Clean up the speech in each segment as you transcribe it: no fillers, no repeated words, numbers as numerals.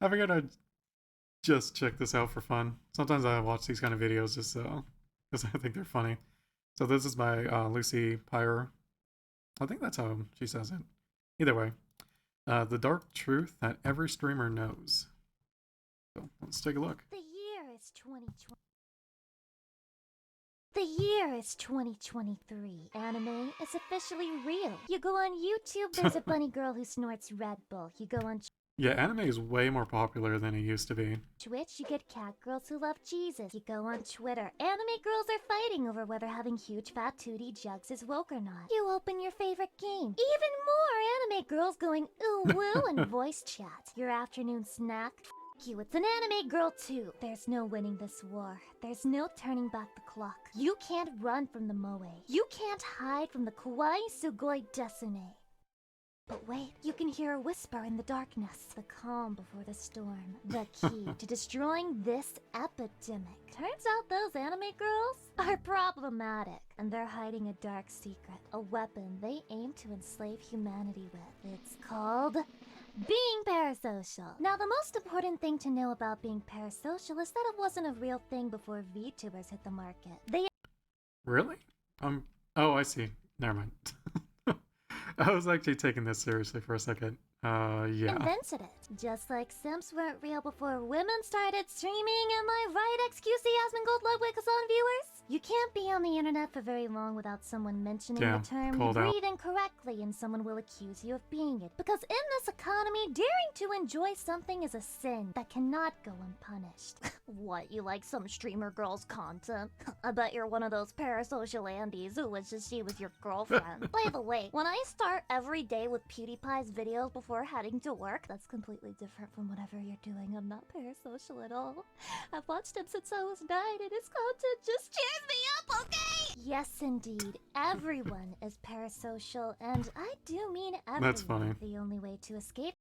I figured I'd just check this out for fun. Sometimes I watch these kind of videos just because I think they're funny. So this is by Lucy Pyre. I think that's how she says it. Either way, the dark truth that every streamer knows. So let's take a look. The year is 2020. The year is 2023. Anime is officially real. You go on YouTube, there's a bunny girl who snorts Red Bull. You go on Yeah, anime is way more popular than it used to be. Twitch, you get cat girls who love Jesus. You go on Twitter, anime girls are fighting over whether having huge fat tootie jugs is woke or not. You open your favorite game. Even more anime girls going ooh woo in voice chat. Your afternoon snack. You, it's an anime girl too. There's no winning this war. There's no turning back the clock. You can't run from the moe. You can't hide from the kawaii sugoi desune. But wait, you can hear a whisper in the darkness. The calm before the storm. The key to destroying this epidemic. Turns out those anime girls are problematic. And they're hiding a dark secret. A weapon they aim to enslave humanity with. It's called being parasocial. Now, the most important thing to know about being parasocial is that it wasn't a real thing before VTubers hit the market. They Really? Oh, I see. Never mind. I was actually taking this seriously for a second. Yeah. invented it. Just like simps weren't real before women started streaming, am I right, XQC Yasmin Gold Ludwig on viewers? You can't be on the internet for very long without someone mentioning Yeah, the term you called out. breathe incorrectly and someone will accuse you of being it. Because in this economy, daring to enjoy something is a sin that cannot go unpunished. What, you like some streamer girl's content? I bet you're one of those parasocial Andes who wishes she was your girlfriend. By the way, when I start every day with PewDiePie's videos before heading to work, that's completely different from whatever you're doing. I'm not parasocial at all. I've watched him since I was 9 and his content just cheers me up, okay? Yes, indeed. Everyone is parasocial, and I do mean everyone. That's funny. The only way to escape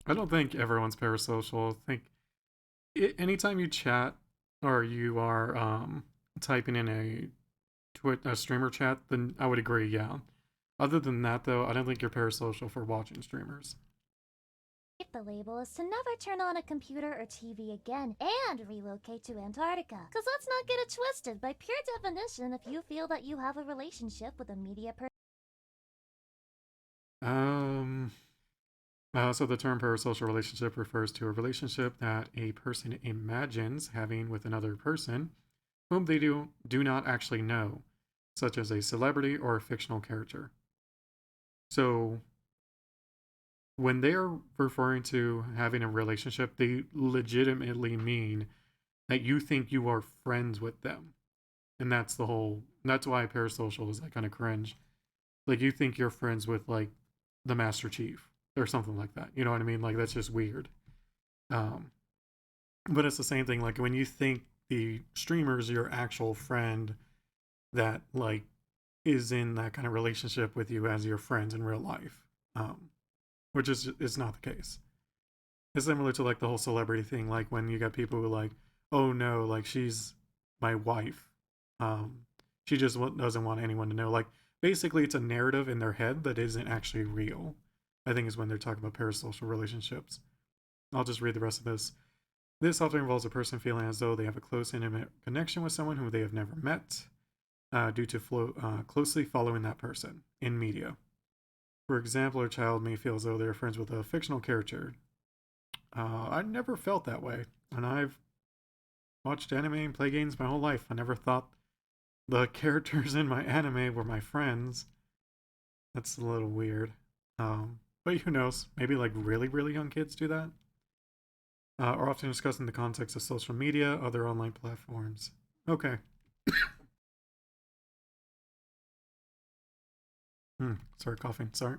I don't think everyone's parasocial. I think anytime you chat or you are typing in a streamer chat, then I would agree, yeah. Other than that, though, I don't think you're parasocial for watching streamers. the label is to never turn on a computer or TV again and relocate to Antarctica. Because let's not get it twisted. By pure definition, if you feel that you have a relationship with a media person, So the term parasocial relationship refers to a relationship that a person imagines having with another person whom they do not actually know, such as a celebrity or a fictional character. So when they're referring to having a relationship, they legitimately mean that you think you are friends with them. And that's why parasocial is like kind of cringe. Like you think you're friends with like the Master Chief or something like that. You know what I mean? Like that's just weird. But it's the same thing. Like when you think the streamer's your actual friend that like is in that kind of relationship with you as your friends in real life, which is not the case. It's similar to like the whole celebrity thing. Like when you got people who like, oh no, like she's my wife. She just doesn't want anyone to know. Like basically, it's a narrative in their head that isn't actually real. I think is when they're talking about parasocial relationships. I'll just read the rest of this. This often involves a person feeling as though they have a close, intimate connection with someone whom they have never met, due to closely following that person in media. For example, a child may feel as though they're friends with a fictional character. I never felt that way, and I've watched anime and play games my whole life. I never thought the characters in my anime were my friends. That's a little weird. But who knows? Maybe like really, really young kids do that. Are often discussed in the context of social media, other online platforms. Okay. Sorry, coughing. Sorry.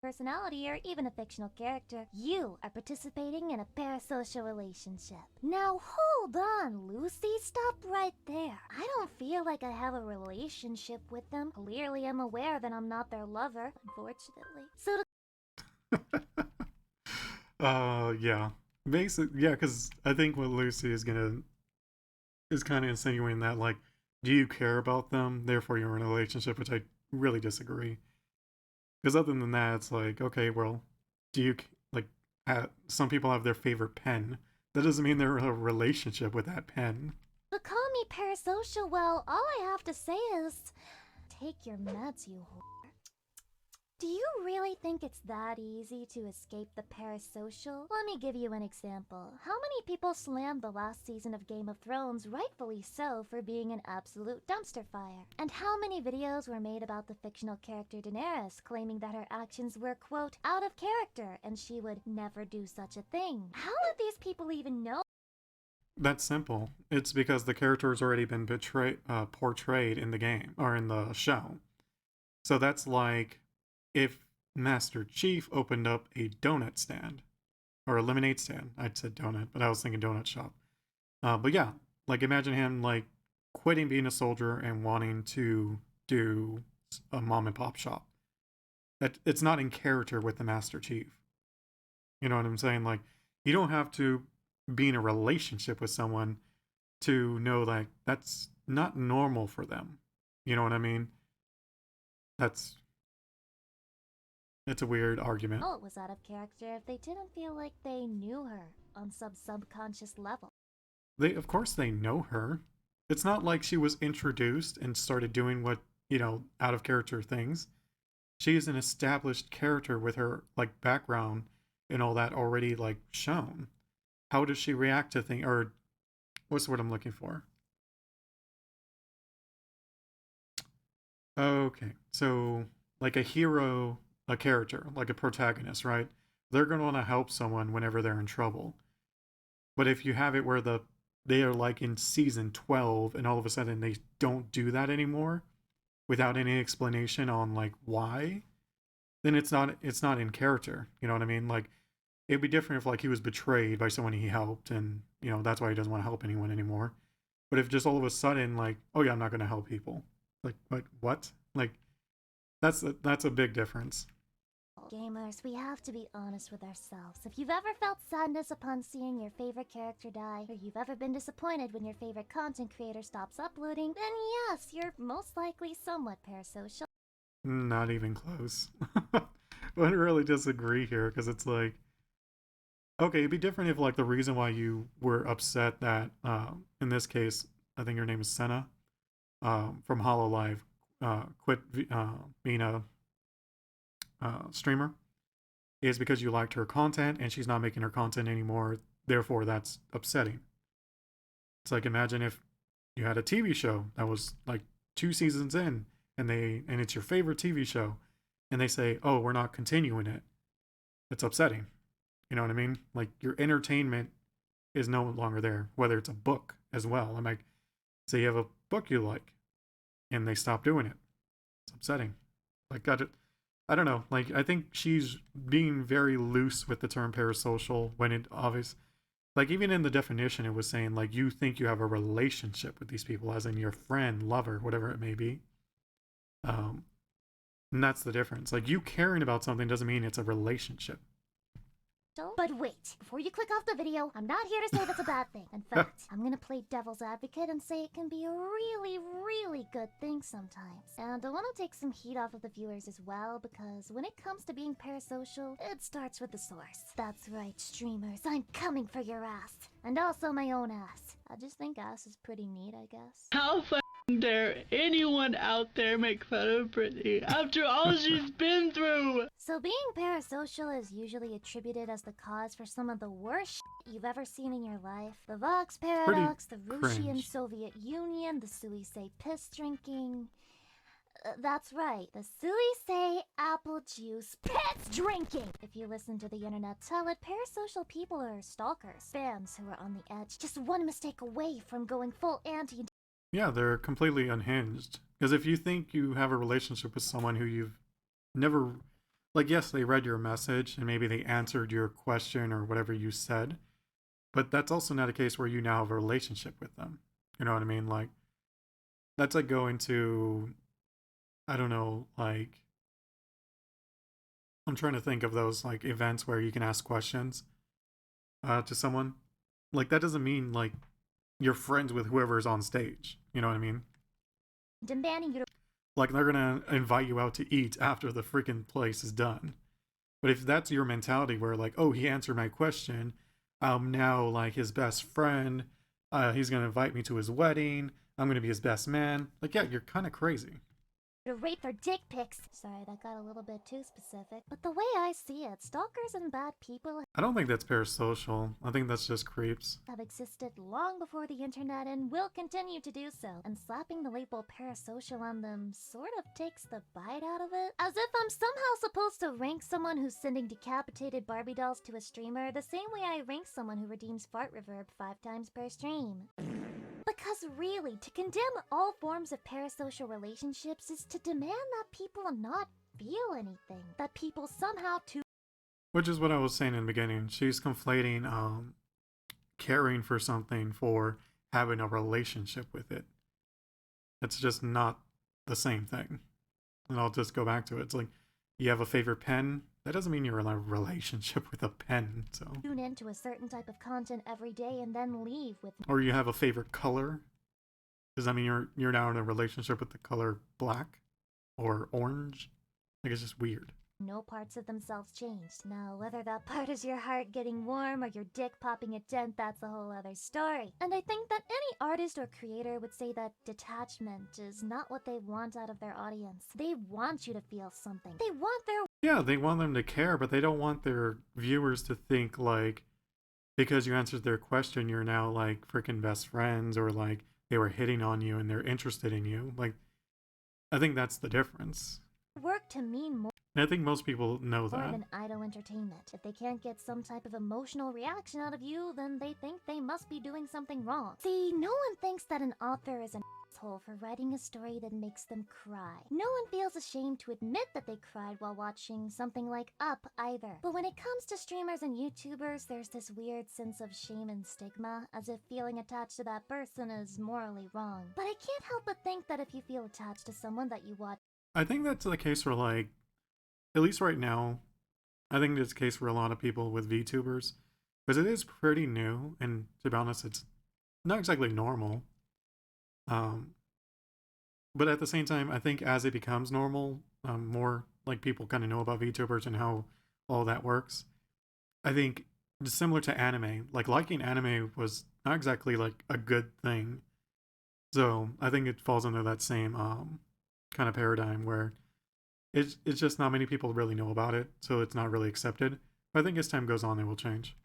personality, or even a fictional character, you are participating in a parasocial relationship. Now hold on, Lucy, stop right there. I don't feel like I have a relationship with them. Clearly I'm aware that I'm not their lover, unfortunately. So Yeah. Yeah, because I think what Lucy is kind of insinuating that, like, do you care about them, therefore you're in a relationship, which I really disagree. Because other than that, it's like, okay, well, do you, like, some people have their favorite pen. That doesn't mean they're in a relationship with that pen. But call me parasocial, well, all I have to say is... take your meds, you whore. Do you really think it's that easy to escape the parasocial? Let me give you an example. How many people slammed the last season of Game of Thrones, rightfully so, for being an absolute dumpster fire? And how many videos were made about the fictional character Daenerys, claiming that her actions were, quote, out of character, and she would never do such a thing? How would these people even know? That's simple. It's because the character has already been portrayed in the game or in the show. So that's like if Master Chief opened up a donut stand or a lemonade stand. I'd said donut, but I was thinking donut shop. But yeah, like imagine him like quitting being a soldier and wanting to do a mom and pop shop. That it's not in character with the Master Chief. You know what I'm saying? Like you don't have to be in a relationship with someone to know like that's not normal for them. You know what I mean? It's a weird argument. Oh, it was out of character if they didn't feel like they knew her on some subconscious level. Of course they know her. It's not like she was introduced and started doing what, out of character things. She is an established character with her like background and all that already like shown. How does she react to things? Or what's the word I'm looking for? Okay, so like a hero, a character, like a protagonist, right? They're going to want to help someone whenever they're in trouble. But if you have it where they are like in season 12 and all of a sudden they don't do that anymore without any explanation on like why, then it's not in character. You know what I mean? Like it'd be different if like he was betrayed by someone he helped and that's why he doesn't want to help anyone anymore. But if just all of a sudden like, oh yeah, I'm not going to help people, like what, like that's a big difference. Gamers, we have to be honest with ourselves. If you've ever felt sadness upon seeing your favorite character die, or you've ever been disappointed when your favorite content creator stops uploading, then yes, you're most likely somewhat parasocial. Not even close. I really disagree here because it's like, okay, it'd be different if like the reason why you were upset that in this case, I think your name is Senna from Hololive quit being a streamer is because you liked her content and she's not making her content anymore. Therefore, that's upsetting. It's like imagine if you had a TV show that was like 2 seasons in and it's your favorite TV show and they say, "Oh, we're not continuing it." It's upsetting. You know what I mean? Like your entertainment is no longer there, whether it's a book as well. I'm like, say you have a book you like and they stop doing it. It's upsetting. Like I don't know. Like I think she's being very loose with the term parasocial when it obvious. Like even in the definition, it was saying like you think you have a relationship with these people, as in your friend, lover, whatever it may be. And that's the difference. Like you caring about something doesn't mean it's a relationship. But wait, before you click off the video, I'm not here to say that's a bad thing. In fact, I'm gonna play devil's advocate and say it can be a really, really good thing sometimes. And I want to take some heat off of the viewers as well, because when it comes to being parasocial, it starts with the source. That's right, streamers, I'm coming for your ass. And also my own ass. I just think ass is pretty neat, I guess. How dare anyone out there make fun of Brittany after all she's been through? So being parasocial is usually attributed as the cause for some of the worst you've ever seen in your life. The Vox paradox, the Russian cringe. Soviet Union, the Suisei piss drinking. That's right, the Suisei apple juice piss drinking! If you listen to the internet tell it, parasocial people are stalkers, fans who are on the edge, just one mistake away from going full anti. Yeah, they're completely unhinged. Because if you think you have a relationship with someone who you've never, like, yes, they read your message and maybe they answered your question or whatever you said, but that's also not a case where you now have a relationship with them. You know what I mean? Like, that's like going to, I don't know, like, I'm trying to think of those, like, events where you can ask questions to someone. Like, that doesn't mean, like, you're friends with whoever's on stage. You know what I mean? Demanding you to Like they're gonna invite you out to eat after the freaking place is done. But if that's your mentality where like, oh, he answered my question, I'm now like his best friend, he's gonna invite me to his wedding, I'm gonna be his best man. Like, yeah, you're kind of crazy. To rate their dick pics. Sorry, that got a little bit too specific. But the way I see it, stalkers and bad people I don't think that's parasocial. I think that's just creeps. have existed long before the internet and will continue to do so. And slapping the label parasocial on them sort of takes the bite out of it. As if I'm somehow supposed to rank someone who's sending decapitated Barbie dolls to a streamer the same way I rank someone who redeems fart reverb 5 times per stream. Because really, to condemn all forms of parasocial relationships is to demand that people not feel anything. That people somehow too. Which is what I was saying in the beginning. She's conflating caring for something for having a relationship with it. It's just not the same thing. And I'll just go back to it. It's like, you have a favorite pen. That doesn't mean you're in a relationship with a pen. So, Tune into a certain type of content every day and then leave with or you have a favorite color. Does that mean you're now in a relationship with the color black or orange? Like, it's just weird. no parts of themselves changed. Now, whether that part is your heart getting warm or your dick popping a dent, that's a whole other story. And I think that any artist or creator would say that detachment is not what they want out of their audience. They want you to feel something. They want their Yeah, they want them to care, but they don't want their viewers to think like, because you answered their question, you're now like freaking best friends, or like they were hitting on you and they're interested in you. Like, I think that's the difference. work to mean more. And I think most people know More that. than idle entertainment. If they can't get some type of emotional reaction out of you, then they think they must be doing something wrong. See, no one thinks that an author is an asshole for writing a story that makes them cry. No one feels ashamed to admit that they cried while watching something like Up either. But when it comes to streamers and YouTubers, there's this weird sense of shame and stigma, as if feeling attached to that person is morally wrong. But I can't help but think that if you feel attached to someone that you watch, I think that's the case for like, at least right now, I think it's the case for a lot of people with VTubers, because it is pretty new, and to be honest, it's not exactly normal. But at the same time, I think as it becomes normal, more like people kind of know about VTubers and how all that works. I think it's similar to anime. Like, liking anime was not exactly like a good thing. So I think it falls under that same kind of paradigm where it's just not many people really know about it, so it's not really accepted. But I think as time goes on, it will change.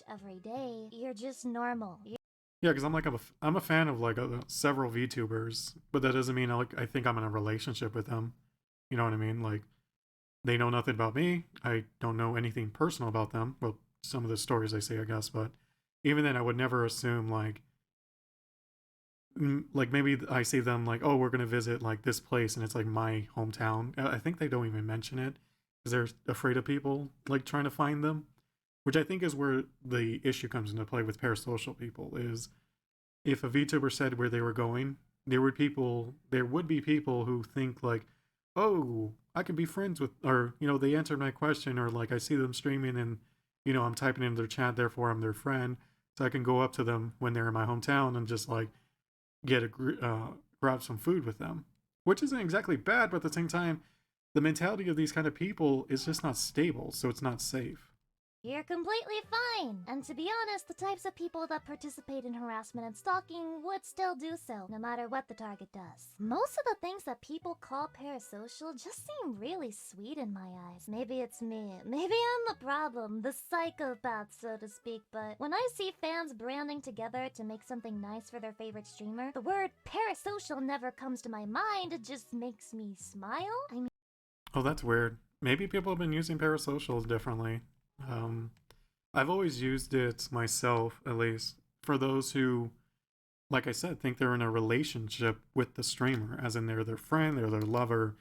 every day, you're just normal. Yeah, because I'm a fan of like several VTubers, but that doesn't mean I think I'm in a relationship with them. You know what I mean? Like, they know nothing about me. I don't know anything personal about them. Well, some of the stories they say, I guess, but even then, I would never assume like maybe I see them like, oh, we're gonna visit like this place, and it's like my hometown. I think they don't even mention it because they're afraid of people like trying to find them, which I think is where the issue comes into play with parasocial people. Is if a VTuber said where they were going, there would be people who think like, oh, I can be friends with, or they answered my question, or like I see them streaming and I'm typing in their chat, therefore I'm their friend, so I can go up to them when they're in my hometown and just like grab some food with them, which isn't exactly bad, but at the same time, the mentality of these kind of people is just not stable, so it's not safe. You're completely fine. And to be honest, the types of people that participate in harassment and stalking would still do so, no matter what the target does. Most of the things that people call parasocial just seem really sweet in my eyes. Maybe it's me. Maybe I'm the problem, the psychopath, so to speak, but when I see fans branding together to make something nice for their favorite streamer, the word parasocial never comes to my mind, it just makes me smile. I mean, Oh, that's weird. Maybe people have been using parasocials differently. I've always used it myself, at least, for those who, like I said, think they're in a relationship with the streamer, as in they're their friend, they're their lover,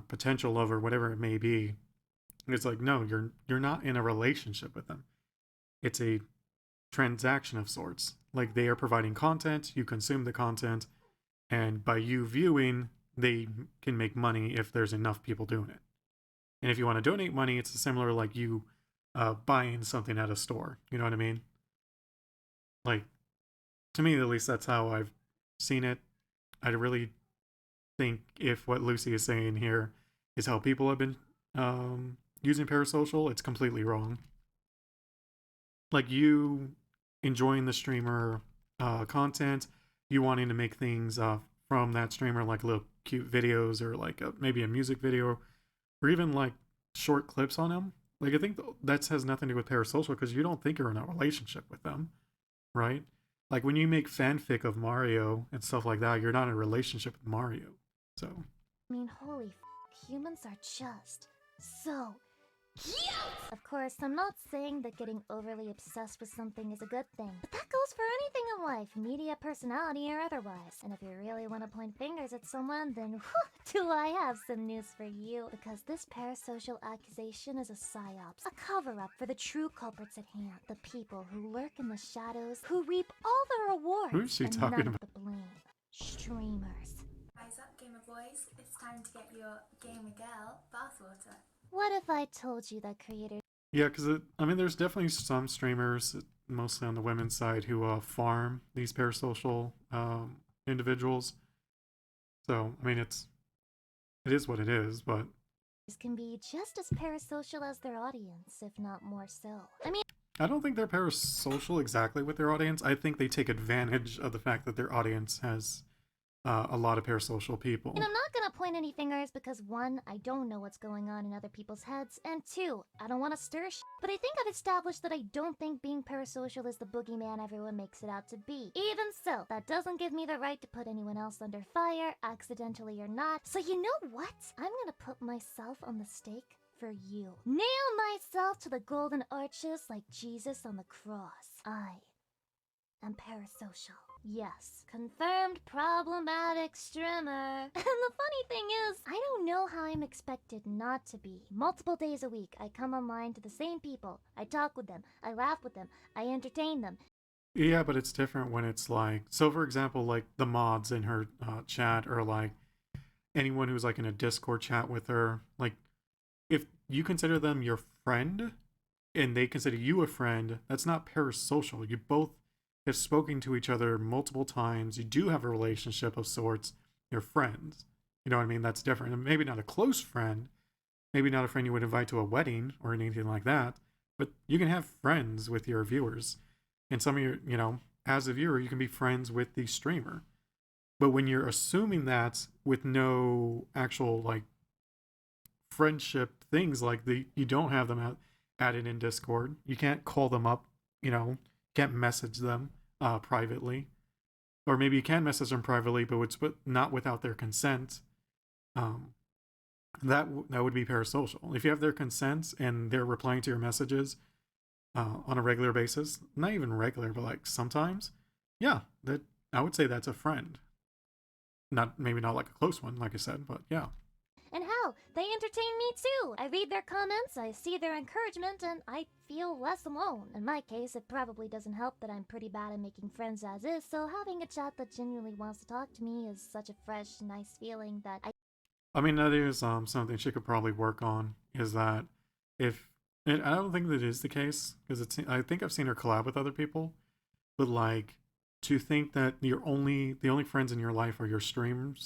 potential lover, whatever it may be. It's like, no, you're not in a relationship with them. It's a transaction of sorts. Like, they are providing content, you consume the content, and by you viewing, they can make money if there's enough people doing it. And if you want to donate money, it's similar like you buying something at a store. You know what I mean? Like, to me, at least, that's how I've seen it. I really think if what Lucy is saying here is how people have been using parasocial, it's completely wrong. Like, you enjoying the streamer content, you wanting to make things from that streamer, like little cute videos or like maybe a music video or even like short clips on him. Like, I think that has nothing to do with parasocial because you don't think you're in a relationship with them, right? Like, when you make fanfic of Mario and stuff like that, you're not in a relationship with Mario. So, I mean, holy humans are just so cute! Of course, I'm not saying that getting overly obsessed with something is a good thing, but that goes for anything in life, media, personality, or otherwise. And if you really want to point fingers at someone, then whew, do I have some news for you. Because this parasocial accusation is a psyops, a cover-up for the true culprits at hand. The people who lurk in the shadows, who reap all the rewards, who is she and talking none about? of the blame. Streamers. Rise up, gamer boys. It's time to get your gamer girl bathwater. What if I told you that creators Yeah, because I mean, there's definitely some streamers, mostly on the women's side, who farm these parasocial individuals. So, I mean, it is what it is, but can be just as parasocial as their audience, if not more so. I mean, I don't think they're parasocial exactly with their audience. I think they take advantage of the fact that their audience has a lot of parasocial people. and I'm not gonna point any fingers because one, I don't know what's going on in other people's heads, and two, I don't want to stir shit. But I think I've established that I don't think being parasocial is the boogeyman everyone makes it out to be. Even so, that doesn't give me the right to put anyone else under fire, accidentally or not. So you know what? I'm gonna put myself on the stake for you. Nail myself to the golden arches like Jesus on the cross. I am parasocial. Yes, confirmed problematic streamer. And the funny thing is, I don't know how I'm expected not to be. Multiple days a week, I come online to the same people. I talk with them, I laugh with them, I entertain them. Yeah, but it's different when it's like, so for example, like the mods in her chat, or like anyone who's like in a Discord chat with her, like if you consider them your friend and they consider you a friend, that's not parasocial. You both have spoken to each other multiple times. You do have a relationship of sorts. You're friends. You know what I mean? That's different. And maybe not a close friend, maybe not a friend you would invite to a wedding or anything like that, but you can have friends with your viewers. And some of your, you know, as a viewer, you can be friends with the streamer. But when you're assuming that with no actual like friendship things, like you don't have them added in Discord, you can't call them up, you know, can't message them privately, or maybe you can message them privately, but not without their consent. That would be parasocial. If you have their consent and they're replying to your messages on a regular basis, not even regular, but like sometimes, yeah, that I would say that's a friend. Maybe not like a close one, like I said, but yeah. And hell, they entertain me too. I read their comments, I see their encouragement, and I feel less alone. In my case, it probably doesn't help that I'm pretty bad at making friends as is, so having a chat that genuinely wants to talk to me is such a fresh, nice feeling that I mean, that is something she could probably work on, is that and I don't think that is the case, because I think I've seen her collab with other people, but like, to think that the only friends in your life are your stream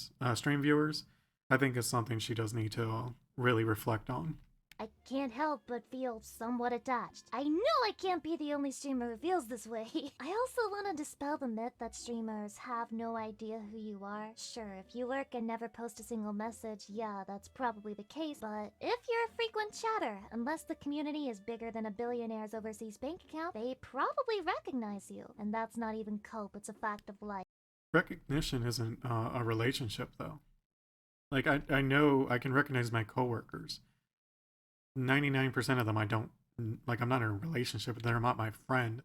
viewers, I think is something she does need to really reflect on. I can't help but feel somewhat attached. I know I can't be the only streamer who feels this way. I also want to dispel the myth that streamers have no idea who you are. Sure, if you lurk and never post a single message, yeah, that's probably the case. But if you're a frequent chatter, unless the community is bigger than a billionaire's overseas bank account, they probably recognize you. And that's not even cope, it's a fact of life. Recognition isn't a relationship, though. Like, I know I can recognize my coworkers. 99% of them I don't, like, I'm not in a relationship with them, they're not my friend.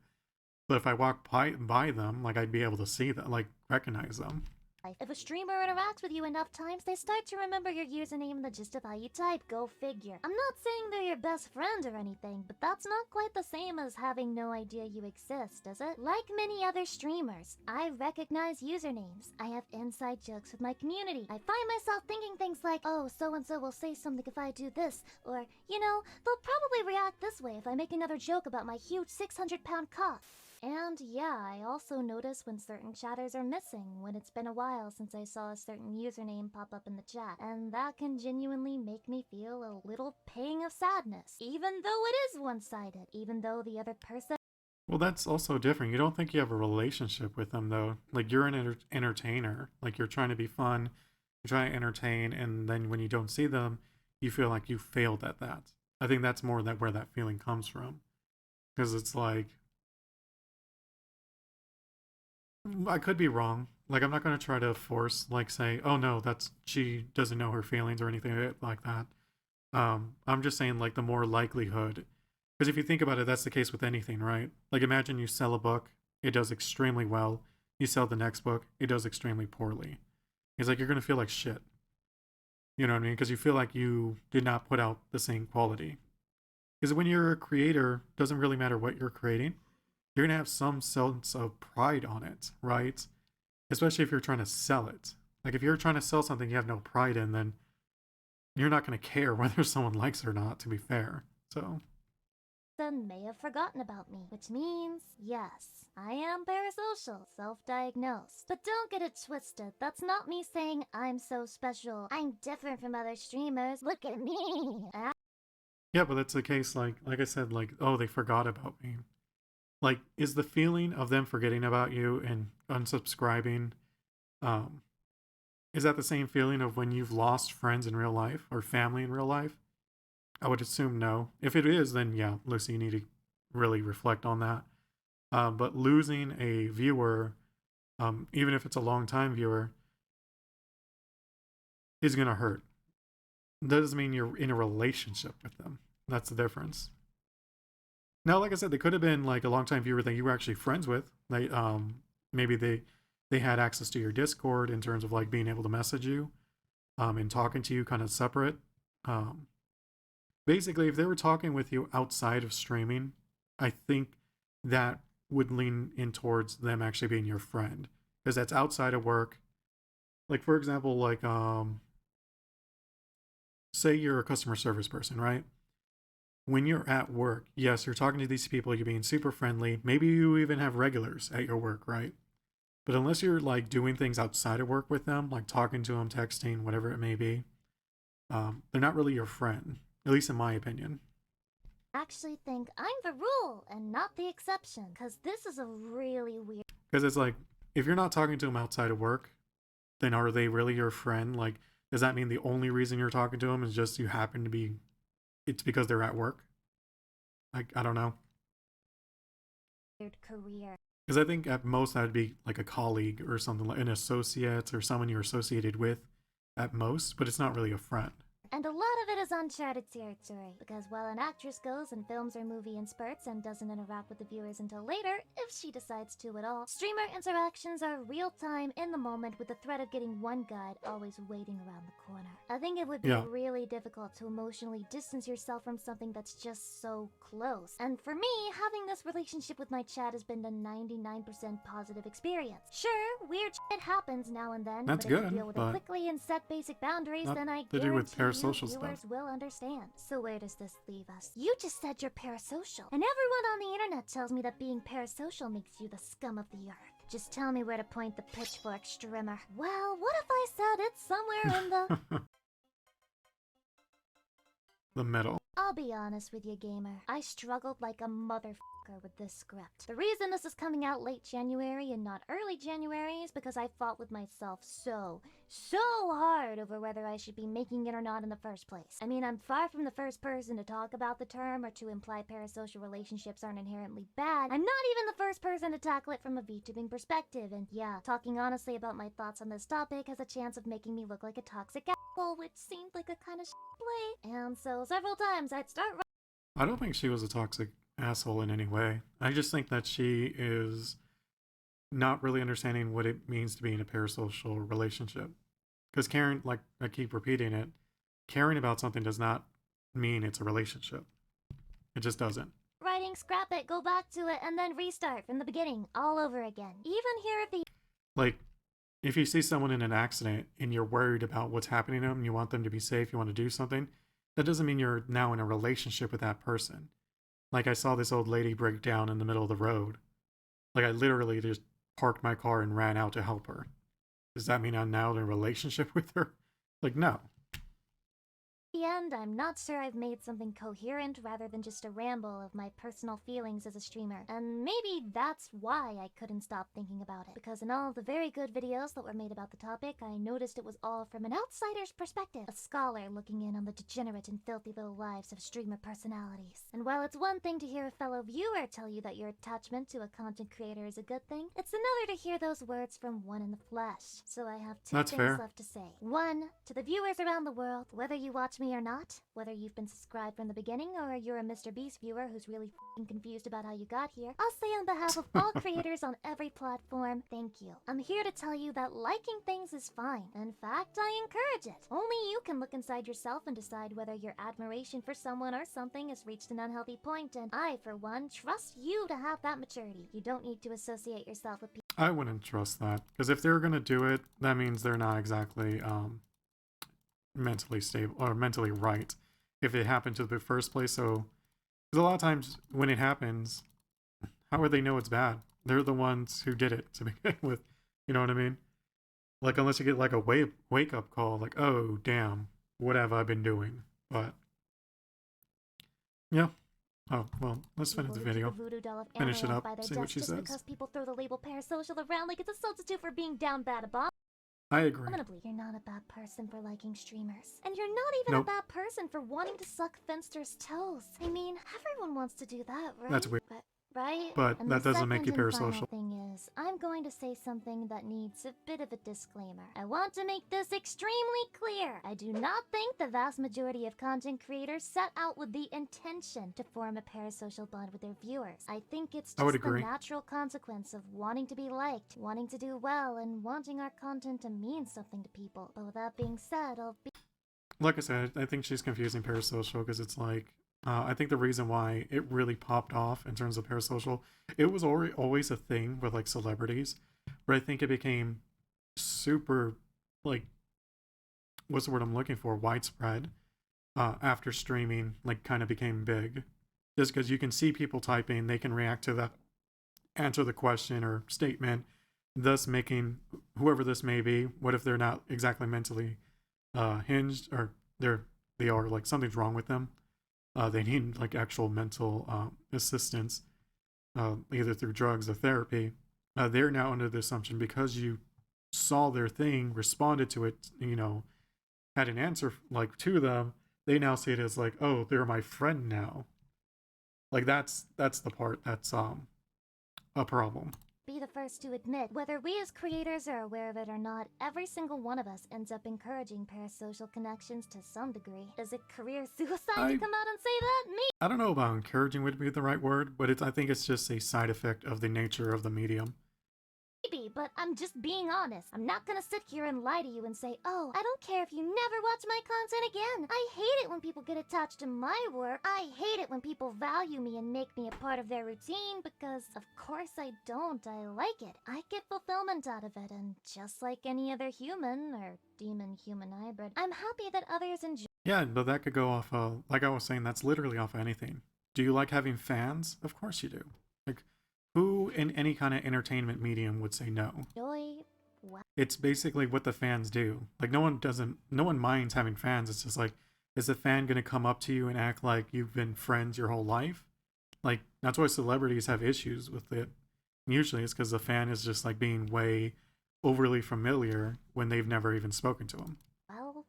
But if I walk by them, like, I'd be able to see them, like, recognize them. If a streamer interacts with you enough times, they start to remember your username and the gist of how you type. Go figure. I'm not saying they're your best friend or anything, but that's not quite the same as having no idea you exist, is it? Like many other streamers, I recognize usernames. I have inside jokes with my community. I find myself thinking things like, oh, so-and-so will say something if I do this, or, you know, they'll probably react this way if I make another joke about my huge 600-pound cock. And yeah, I also notice when certain chatters are missing, when it's been a while since I saw a certain username pop up in the chat, and that can genuinely make me feel a little pang of sadness, even though it is one-sided, even though the other person. Well, that's also different. You don't think you have a relationship with them, though. Like, you're an entertainer. Like, you're trying to be fun, you're trying to entertain, and then when you don't see them, you feel like you failed at that. I think that's more that where that feeling comes from. Because it's like, I could be wrong. Like, I'm not going to try to force, like, say, oh no, she doesn't know her feelings or anything like that. I'm just saying, like, the more likelihood. Because if you think about it, that's the case with anything, right? Like, imagine you sell a book, it does extremely well. You sell the next book, it does extremely poorly. It's like you're going to feel like shit. You know what I mean? Because you feel like you did not put out the same quality. Because when you're a creator, it doesn't really matter what you're creating. You're going to have some sense of pride on it, right? Especially if you're trying to sell it. Like, if you're trying to sell something you have no pride in, then you're not going to care whether someone likes it or not, to be fair. So May have forgotten about me, which means, yes, I am parasocial, self-diagnosed. But don't get it twisted, that's not me saying I'm so special. I'm different from other streamers, look at me. yeah, but that's the case, like I said, like, oh, they forgot about me. Like, is the feeling of them forgetting about you and unsubscribing, is that the same feeling of when you've lost friends in real life or family in real life? I would assume no. If it is, then yeah, Lucy, you need to really reflect on that. But losing a viewer, even if it's a long time viewer, is going to hurt. That doesn't mean you're in a relationship with them. That's the difference. Now, like I said, they could have been like a long time viewer that you were actually friends with. They maybe they had access to your Discord in terms of like being able to message you, and talking to you kind of separate. Basically, if they were talking with you outside of streaming, I think that would lean in towards them actually being your friend, because that's outside of work. Like, for example, like, say you're a customer service person, right? When you're at work, yes, you're talking to these people, you're being super friendly. Maybe you even have regulars at your work, right? But unless you're like doing things outside of work with them, like talking to them, texting, whatever it may be, they're not really your friend. At least in my opinion. Actually think I'm the rule and not the exception, because this is a really weird. Because it's like, if you're not talking to them outside of work, then are they really your friend? Like, does that mean the only reason you're talking to them is just you happen to be, it's because they're at work? Like, I don't know. Weird career. Because I think at most that would be like a colleague or something, like an associate or someone you're associated with at most, but it's not really a friend. And a lot of it is uncharted territory, because while an actress goes and films her movie in spurts and doesn't interact with the viewers until later, if she decides to at all, streamer interactions are real-time in the moment, with the threat of getting one guide always waiting around the corner. I think it would be really difficult to emotionally distance yourself from something that's just so close. And for me, having this relationship with my chat has been a 99% positive experience. Sure, weird shit happens now and then, That's but good, if you deal with it quickly and set basic boundaries, then I to do with guarantee parasocial viewers stuff. will understand. So where does this leave us? You just said you're parasocial, and everyone on the internet tells me that being parasocial makes you the scum of the earth. Just tell me where to point the pitchfork, Strimmer. Well, what if I said it's somewhere in the... The middle. I'll be honest with you, gamer. I struggled like a motherfucker with this script. The reason this is coming out late January and not early January is because I fought with myself so hard over whether I should be making it or not in the first place. I mean, I'm far from the first person to talk about the term or to imply parasocial relationships aren't inherently bad. I'm not even the first person to tackle it from a VTubing perspective, and yeah, talking honestly about my thoughts on this topic has a chance of making me look like a toxic asshole, which seemed like a kind of play. And so several times I'd start... I don't think she was a toxic asshole in any way. I just think that she is not really understanding what it means to be in a parasocial relationship. Because Karen, like I keep repeating it, caring about something does not mean it's a relationship. It just doesn't. Writing, scrap it, go back to it, and then restart from the beginning, all over again. Even here at the... Like, if you see someone in an accident and you're worried about what's happening to them, and you want them to be safe, you want to do something, that doesn't mean you're now in a relationship with that person. Like, I saw this old lady break down in the middle of the road. Like I literally just parked my car and ran out to help her. Does that mean I'm now in a relationship with her? Like, no. The end, I'm not sure I've made something coherent rather than just a ramble of my personal feelings as a streamer. And maybe that's why I couldn't stop thinking about it. Because in all of the very good videos that were made about the topic, I noticed it was all from an outsider's perspective. A scholar looking in on the degenerate and filthy little lives of streamer personalities. And while it's one thing to hear a fellow viewer tell you that your attachment to a content creator is a good thing, it's another to hear those words from one in the flesh. So I have two That's things fair. left to say. One, to the viewers around the world, whether you watch me or not, whether you've been subscribed from the beginning or you're a Mr. Beast viewer who's really f***ing confused about how you got here, I'll say on behalf of all creators on every platform, thank you. I'm here to tell you that liking things is fine. In fact, I encourage it. Only you can look inside yourself and decide whether your admiration for someone or something has reached an unhealthy point, and I, for one, trust you to have that maturity. You don't need to associate yourself with people. I wouldn't trust that. Because if they're gonna do it, that means they're not exactly mentally stable or mentally right if it happened to the first place. So because a lot of times when it happens, how would they know it's bad? They're the ones who did it to begin with. You know what I mean? Like unless you get like a wake up call, like, oh damn, what have I been doing? But yeah. Oh well, let's finish the video. Voodoo doll of Finish it Amaranth up, by their see what desk she just says. because people throw the label parasocial around like it's a substitute for being down bad about. I agree. Abominably, you're not a bad person for liking streamers. And you're not even Nope. a bad person for wanting to suck Finster's toes. I mean, everyone wants to do that, right? That's weird. Right? But And that the doesn't make you second and final parasocial. thing is, I'm going to say something that needs a bit of a disclaimer. I want to make this extremely clear. I do not think the vast majority of content creators set out with the intention to form a parasocial bond with their viewers. I think it's I would just the agree. natural consequence of wanting to be liked, wanting to do well, and wanting our content to mean something to people. But with that being said, I'll be Like I said, I think she's confusing parasocial because it's like, I think the reason why it really popped off in terms of parasocial, it was always a thing with like celebrities, but I think it became super, like, what's the word I'm looking for, widespread after streaming like kind of became big. Just because you can see people typing, they can react to that, answer the question or statement, thus making whoever this may be, what if they're not exactly mentally hinged, or they are like something's wrong with them. They need like actual mental assistance, either through drugs or therapy. They're now under the assumption because you saw their thing, responded to it, you know, had an answer like to them. They now see it as like, oh, they're my friend now. Like that's the part that's a problem. the first to admit, whether we as creators are aware of it or not, every single one of us ends up encouraging parasocial connections to some degree. Is it career suicide to come out and say that? Me? I don't know about encouraging would be the right word, but I think it's just a side effect of the nature of the medium. Maybe, but I'm just being honest. I'm not gonna sit here and lie to you and say, oh, I don't care if you never watch my content again. I hate it when people get attached to my work. I hate it when people value me and make me a part of their routine because, of course I don't. I like it. I get fulfillment out of it, and just like any other human, or demon-human hybrid, I'm happy that others enjoy. Yeah, but that could go off, like I was saying, that's literally off of anything. Do you like having fans? Of course you do. Like, who in any kind of entertainment medium would say no? It's basically what the fans do. Like, no one minds having fans. It's just like, is a fan going to come up to you and act like you've been friends your whole life? Like, that's why celebrities have issues with it. Usually it's because the fan is just like being way overly familiar when they've never even spoken to them. Well,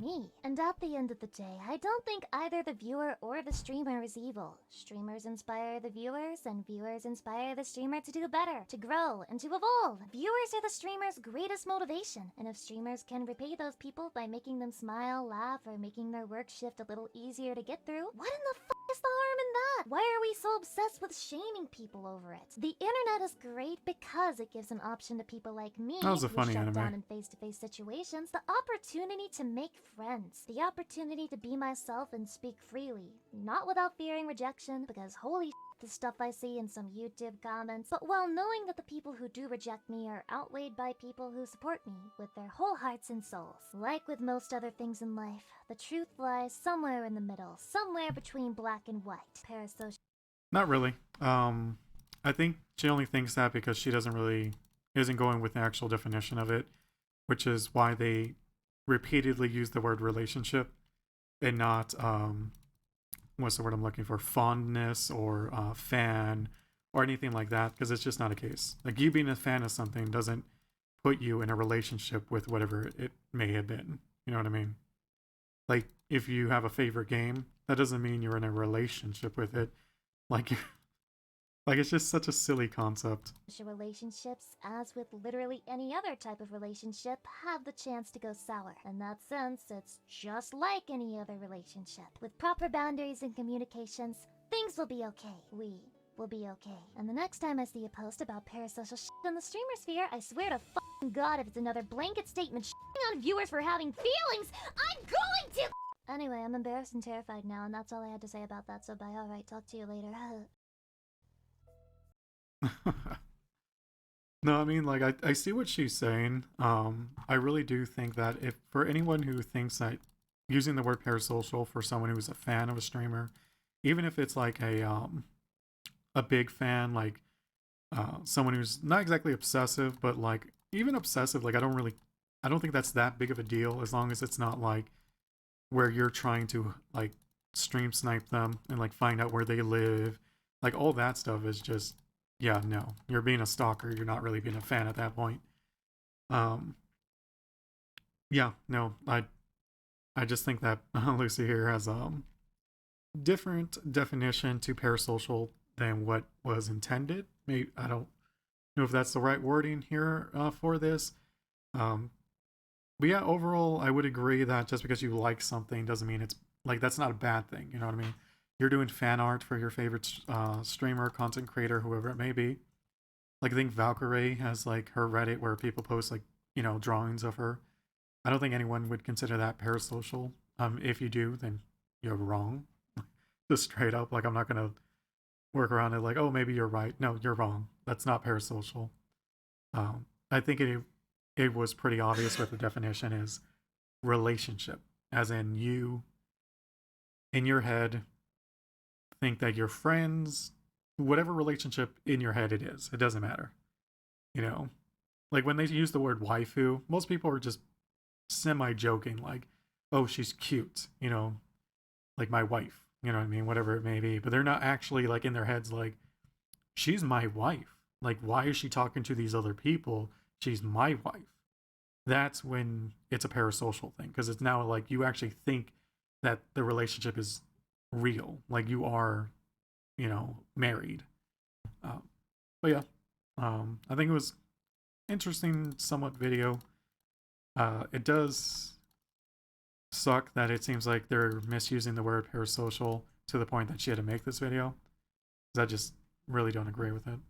me. And at the end of the day, I don't think either the viewer or the streamer is evil. Streamers inspire the viewers, and viewers inspire the streamer to do better, to grow, and to evolve. Viewers are the streamer's greatest motivation, and if streamers can repay those people by making them smile, laugh, or making their work shift a little easier to get through, what in the f*** is the harm in that? Why are we so obsessed with shaming people over it? The internet is great because it gives an option to people like me, That was a who funny shut anime. down in face-to-face situations, the opportunity to make friends, the opportunity to be myself and speak freely, not without fearing rejection, because holy shit, the stuff I see in some YouTube comments, but while knowing that the people who do reject me are outweighed by people who support me with their whole hearts and souls. Like with most other things in life, the truth lies somewhere in the middle, somewhere between black and white. Parasocial. Not really. I think she only thinks that because she isn't going with the actual definition of it, which is why they repeatedly use the word relationship and not what's the word I'm looking for, fondness or fan or anything like that, because it's just not a case. Like, you being a fan of something doesn't put you in a relationship with whatever it may have been. You know what I mean? Like, if you have a favorite game, that doesn't mean you're in a relationship with it. Like, like, it's just such a silly concept. Relationships, as with literally any other type of relationship, have the chance to go sour. In that sense, it's just like any other relationship. With proper boundaries and communications, things will be okay. We will be okay. And the next time I see a post about parasocial shit in the streamer sphere, I swear to fucking God, if it's another blanket statement shitting on viewers for having feelings, I'm going to. Anyway, I'm embarrassed and terrified now, and that's all I had to say about that, so bye. Alright, talk to you later. No, I mean, like, I see what she's saying. I really do think that if for anyone who thinks that using the word parasocial for someone who's a fan of a streamer, even if it's like a big fan, like someone who's not exactly obsessive, but like even obsessive, like I don't think that's that big of a deal as long as it's not like where you're trying to like stream snipe them and like find out where they live. Like, all that stuff is just, yeah, no, you're being a stalker. You're not really being a fan at that point. Yeah, no, I just think that Lucy here has different definition to parasocial than what was intended. Maybe I don't know if that's the right wording here for this. But yeah, overall, I would agree that just because you like something doesn't mean it's like that's not a bad thing. You know what I mean? You're doing fan art for your favorite streamer, content creator, whoever it may be. Like, I think Valkyrie has like her Reddit where people post like, you know, drawings of her. I don't think anyone would consider that parasocial. If you do, then you're wrong. Just straight up, like, I'm not gonna work around it like, oh, maybe you're right. No, you're wrong. That's not parasocial. I think it was pretty obvious what the definition is. Relationship, as in you in your head think that your friends, whatever relationship in your head it is, it doesn't matter. You know, like when they use the word waifu, most people are just semi-joking, like, oh, she's cute, you know, like my wife, you know what I mean, whatever it may be. But they're not actually like in their heads like, she's my wife. Like, why is she talking to these other people? She's my wife. That's when it's a parasocial thing, because it's now like you actually think that the relationship is real, like you are, you know, married. But yeah, I think it was interesting, somewhat video. It does suck that it seems like they're misusing the word parasocial to the point that she had to make this video. I just really don't agree with it.